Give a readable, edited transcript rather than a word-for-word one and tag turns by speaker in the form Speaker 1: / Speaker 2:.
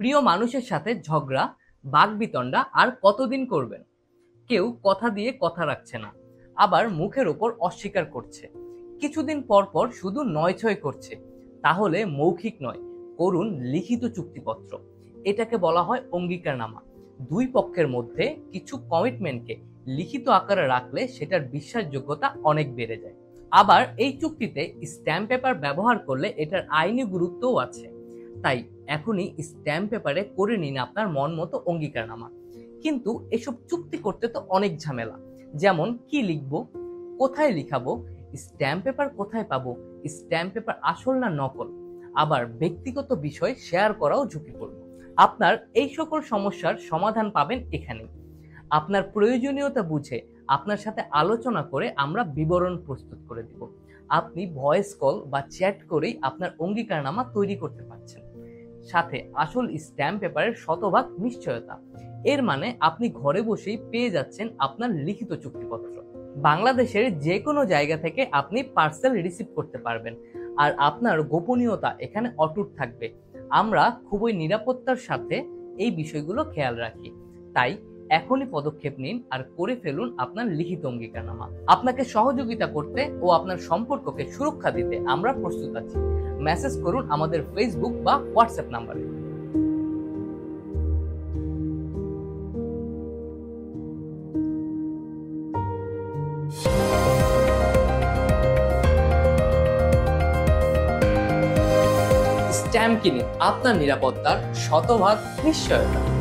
Speaker 1: প্রিয় মানুষের সাথে ঝগড়া, বাকবিতণ্ডা আর কতদিন করবেন? কেউ কথা দিয়ে কথা রাখছে না, আবার মুখের ওপর অস্বীকার করছে। কিছুদিন পর পর শুধু নয়ছয় করছে। তাহলে মৌখিক নয়, করুন লিখিত চুক্তিপত্র। এটাকে বলা হয় অঙ্গীকারনামা। দুই পক্ষের মধ্যে কিছু কমিটমেন্টকে লিখিত আকারে রাখলে সেটার বিশ্বাসযোগ্যতা অনেক বেড়ে যায়। আবার এই চুক্তিতে স্ট্যাম্প পেপার ব্যবহার করলে এটার আইনি গুরুত্বও আছে। তাই এখনই স্ট্যাম্প পেপারে করে নিন আপনার মন মতো অঙ্গীকারনামা। কিন্তু এসব চুক্তি করতে তো অনেক ঝামেলা। যেমন কি লিখবো, কোথায় লিখাবো, স্ট্যাম্প পেপার কোথায় পাবো, স্ট্যাম্প পেপার আসল না নকল, আবার ব্যক্তিগত বিষয় শেয়ার করাও ঝুঁকিপূর্ণ। আপনার এই সকল সমস্যার সমাধান পাবেন এখানে। আপনার প্রয়োজনীয়তা বুঝে আপনার সাথে আলোচনা করে আমরা বিবরণ প্রস্তুত করে দিব। আপনি ভয়েস কল বা চ্যাট করেই আপনার অঙ্গীকারনামা তৈরি করতে পারছেন, সাথে আসল স্ট্যাম্প পেপারের শতভাগ নিশ্চয়তা। এর মানে আপনি ঘরে বসেই পেয়ে যাচ্ছেন আপনার লিখিত চুক্তিপত্র। বাংলাদেশের যে কোনো জায়গা থেকে আপনি পার্সেল রিসিভ করতে পারবেন, আর আপনার গোপনীয়তা এখানে অটুট থাকবে। আমরা খুবই নিরাপত্তার সাথে এই বিষয়গুলো খেয়াল রাখি। তাই এখনই পদক্ষেপ নিন আর করে ফেলুন আপনার লিখিত অঙ্গীকারনামা। আপনাকে সহযোগিতা করতে ও আপনার সম্পর্ককে সুরক্ষা দিতে আমরা প্রস্তুত আছি। মেসেজ করুন আমাদের ফেসবুক বা হোয়াটসঅ্যাপ নাম্বারে। স্ট্যাম্প কিনে আপনার নিরাপত্তার শতভাগ নিশ্চয়তা।